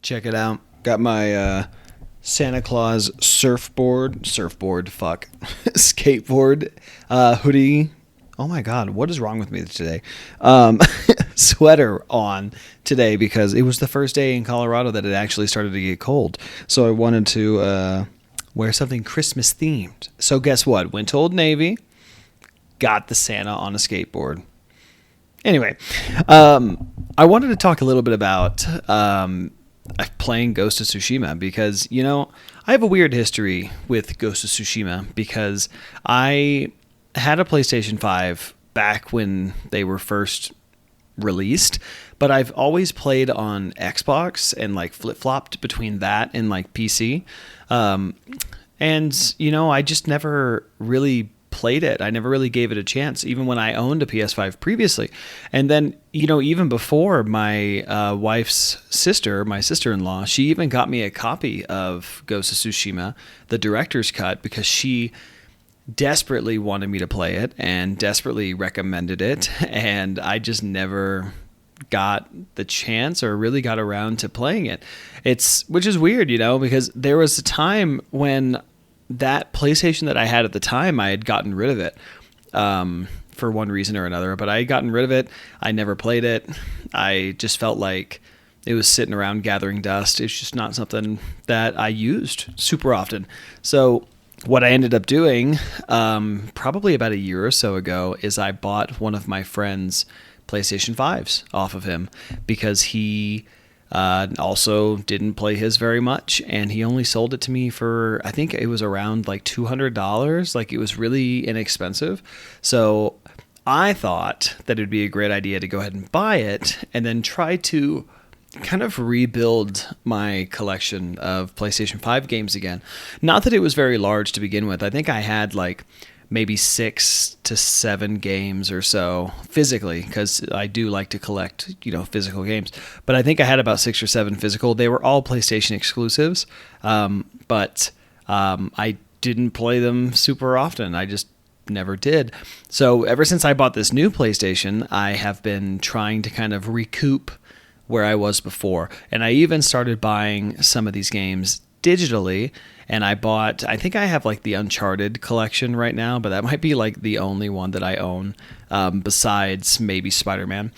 Check it out. Got my Santa Claus skateboard, hoodie. Oh my God, what is wrong with me today? Sweater on today because it was the first day in Colorado that it actually started to get cold. So I wanted to wear something Christmas themed. So guess what? Went to Old Navy, got the Santa on a skateboard. Anyway, I wanted to talk a little bit about playing Ghost of Tsushima because, I have a weird history with Ghost of Tsushima because I had a PlayStation 5 back when they were first released, but I've always played on Xbox and flip-flopped between that and PC. I just never really played it. I never really gave it a chance, even when I owned a PS5 previously. And then, even before my wife's sister, my sister-in-law, she even got me a copy of Ghost of Tsushima, the director's cut, because she desperately wanted me to play it and desperately recommended it. And I just never got the chance or really got around to playing it. Which is weird, because there was a time when that PlayStation that I had at the time, I had gotten rid of it for one reason or another, but I had gotten rid of it. I never played it. I just felt like it was sitting around gathering dust. It's just not something that I used super often. So what I ended up doing probably about a year or so ago is I bought one of my friend's PlayStation 5s off of him because he also didn't play his very much, and he only sold it to me for, I think it was around $200. It was really inexpensive. So I thought that it'd be a great idea to go ahead and buy it and then try to kind of rebuild my collection of PlayStation 5 games again. Not that it was very large to begin with. I think I had maybe 6 to 7 games or so physically, because I do like to collect, physical games. But I think I had about 6 or 7 physical. They were all PlayStation exclusives, but I didn't play them super often. I just never did. So ever since I bought this new PlayStation, I have been trying to kind of recoup where I was before. And I even started buying some of these games digitally. And I think I have the Uncharted collection right now, but that might be the only one that I own besides maybe Spider-Man.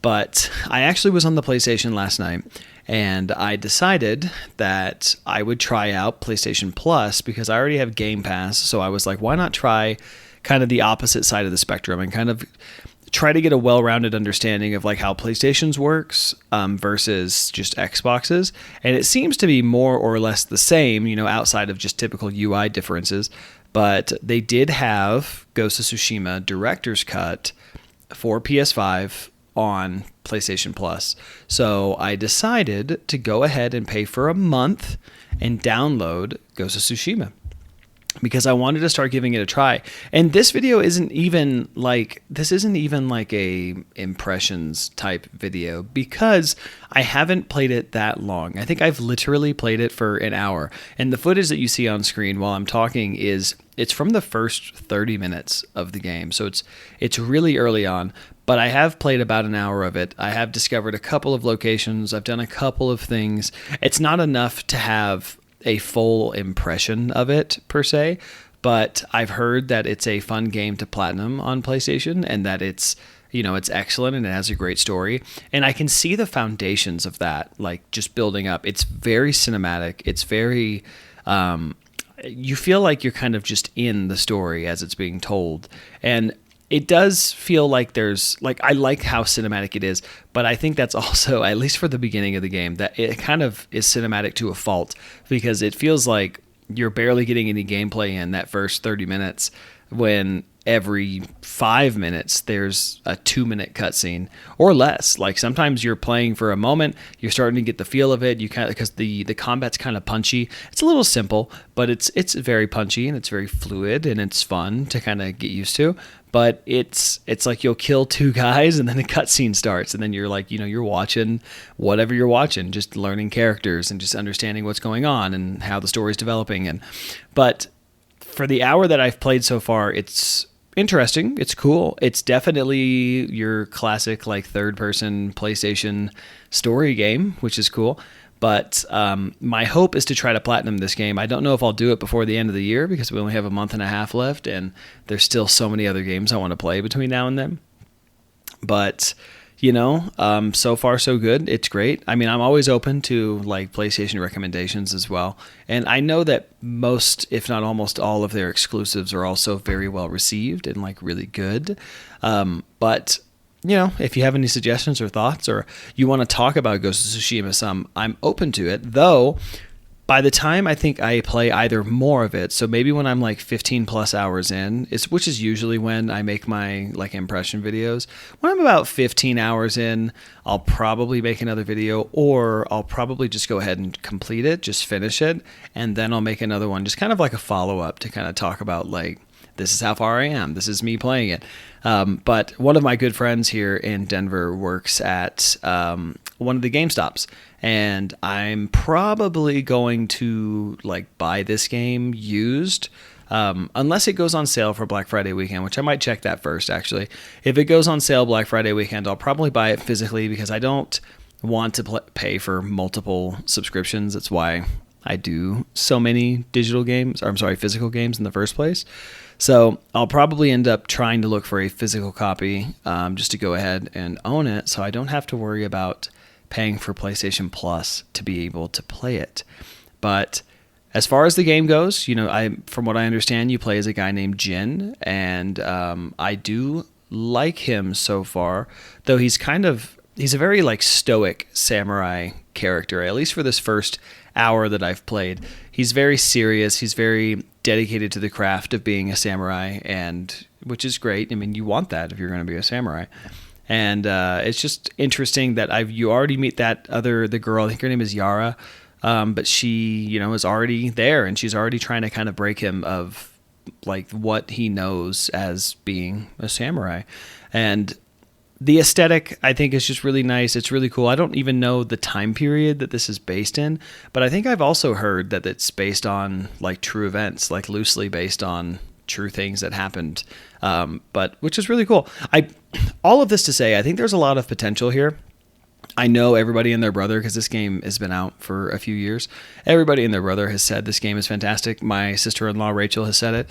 But I actually was on the PlayStation last night, and I decided that I would try out PlayStation Plus because I already have Game Pass. So I was like, why not try kind of the opposite side of the spectrum and kind of try to get a well-rounded understanding of how PlayStation's works versus just Xbox's. And it seems to be more or less the same, outside of just typical UI differences. But they did have Ghost of Tsushima Director's Cut for PS5 on PlayStation Plus. So I decided to go ahead and pay for a month and download Ghost of Tsushima, because I wanted to start giving it a try. And this video isn't even a impressions type video because I haven't played it that long. I think I've literally played it for an hour. And the footage that you see on screen while I'm talking it's from the first 30 minutes of the game. So it's really early on, but I have played about an hour of it. I have discovered a couple of locations. I've done a couple of things. It's not enough to have a full impression of it per se, but I've heard that it's a fun game to platinum on PlayStation and that it's excellent and it has a great story. And I can see the foundations of that, just building up. It's very cinematic. It's very, you feel like you're kind of just in the story as it's being told. And it does feel like there's I like how cinematic it is, but I think that's also, at least for the beginning of the game, that it kind of is cinematic to a fault because it feels like you're barely getting any gameplay in that first 30 minutes when every 5 minutes there's a 2-minute cutscene or less. Sometimes you're playing for a moment, you're starting to get the feel of it. You kind of, because the combat's kind of punchy. It's a little simple, but it's very punchy and it's very fluid and it's fun to kind of get used to. But it's you'll kill 2 guys and then a cutscene starts and then you're you're watching whatever you're watching, just learning characters and just understanding what's going on and how the story's developing. But for the hour that I've played so far, it's interesting. It's cool. It's definitely your classic third-person PlayStation story game, which is cool. But my hope is to try to platinum this game. I don't know if I'll do it before the end of the year because we only have a month and a half left, and there's still so many other games I want to play between now and then. But so far so good. It's great. I mean, I'm always open to like PlayStation recommendations as well. And I know that most, if not almost all of their exclusives are also very well received and like really good. But if you have any suggestions or thoughts, or you want to talk about Ghost of Tsushima some, I'm open to it. Though by the time I think I play either more of it, so maybe when I'm like 15 plus hours in, which is usually when I make my like impression videos, when I'm about 15 hours in, I'll probably make another video, or I'll probably just go ahead and complete it, just finish it, and then I'll make another one, just kind of like a follow-up to kind of talk about like, this is how far I am. This is me playing it. But one of my good friends here in Denver works at one of the GameStops, and I'm probably going to like buy this game used, unless it goes on sale for Black Friday weekend, which I might check that first. Actually, if it goes on sale Black Friday weekend, I'll probably buy it physically because I don't want to pay for multiple subscriptions. That's why I do so many physical games in the first place. So I'll probably end up trying to look for a physical copy just to go ahead and own it, so I don't have to worry about paying for PlayStation Plus to be able to play it. But as far as the game goes, from what I understand, you play as a guy named Jin, and I do like him so far, though he's a very like stoic samurai character, at least for this first hour that I've played. He's very serious. He's very dedicated to the craft of being a samurai, and which is great. I mean, you want that if you're going to be a samurai. And it's just interesting that you already meet the girl. I think her name is Yara, but she is already there, and she's already trying to kind of break him of like what he knows as being a samurai. And the aesthetic, I think, is just really nice. It's really cool. I don't even know the time period that this is based in, but I think I've also heard that it's based on like true events, like loosely based on true things that happened. But which is really cool. All of this to say, I think there's a lot of potential here. I know everybody and their brother, because this game has been out for a few years. Everybody and their brother has said this game is fantastic. My sister-in-law, Rachel, has said it.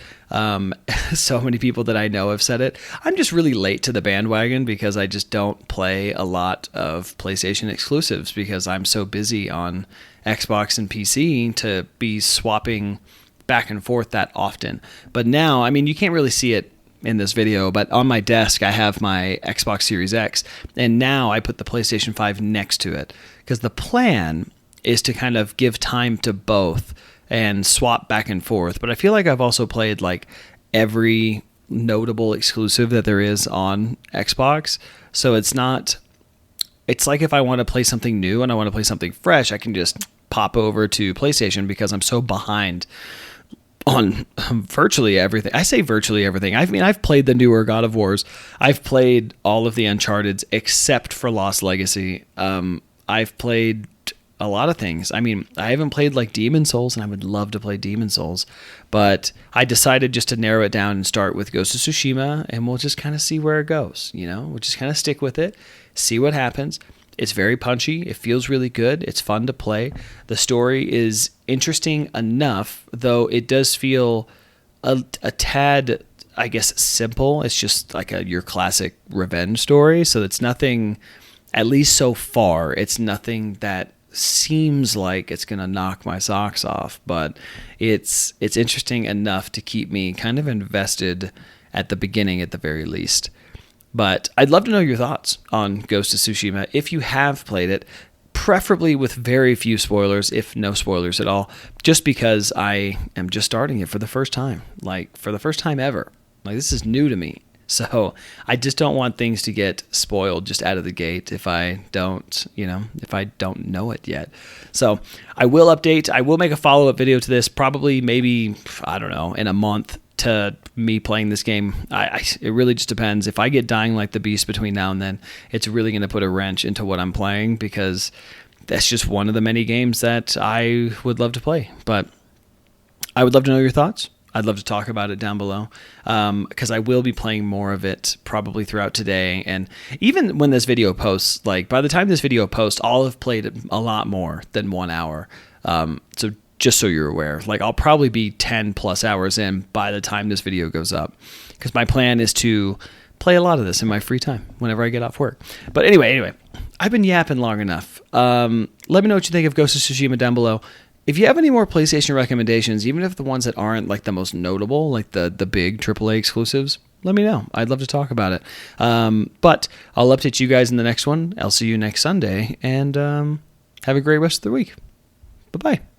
So many people that I know have said it. I'm just really late to the bandwagon because I just don't play a lot of PlayStation exclusives because I'm so busy on Xbox and PC to be swapping back and forth that often. But now, I mean, you can't really see it in this video, but on my desk I have my Xbox Series X, and now I put the PlayStation 5 next to it because the plan is to kind of give time to both and swap back and forth. But I feel like I've also played like every notable exclusive that there is on Xbox, so it's like if I want to play something new and I want to play something fresh, I can just pop over to PlayStation because I'm so behind on virtually everything. I say virtually everything. I mean, I've played the newer God of Wars. I've played all of the Uncharted's except for Lost Legacy. I've played a lot of things. I mean, I haven't played like Demon Souls, and I would love to play Demon Souls, but I decided just to narrow it down and start with Ghost of Tsushima, and we'll just kind of see where it goes. We'll just kind of stick with it, see what happens. It's very punchy. It feels really good. It's fun to play. The story is interesting enough, though it does feel a tad, I guess, simple. It's just like your classic revenge story. So it's nothing, at least so far, it's nothing that seems like it's going to knock my socks off. But it's interesting enough to keep me kind of invested at the beginning at the very least. But I'd love to know your thoughts on Ghost of Tsushima if you have played it, preferably with very few spoilers, if no spoilers at all, just because I am just starting it for the first time, like for the first time ever. Like this is new to me. So I just don't want things to get spoiled just out of the gate if I don't know it yet. So I will update. I will make a follow-up video to this, probably maybe, I don't know, in a month to me playing this game. It really just depends. If I get dying like the beast between now and then, it's really going to put a wrench into what I'm playing because that's just one of the many games that I would love to play. But I would love to know your thoughts. I'd love to talk about it down below, because I will be playing more of it probably throughout today. And even when this video posts, like by the time this video posts, I'll have played a lot more than 1 hour. So just so you're aware, like I'll probably be 10 plus hours in by the time this video goes up, because my plan is to play a lot of this in my free time whenever I get off work. But anyway, I've been yapping long enough. Let me know what you think of Ghost of Tsushima down below. If you have any more PlayStation recommendations, even if the ones that aren't like the most notable, like the big AAA exclusives, let me know. I'd love to talk about it. But I'll update you guys in the next one. I'll see you next Sunday, and have a great rest of the week. Bye-bye.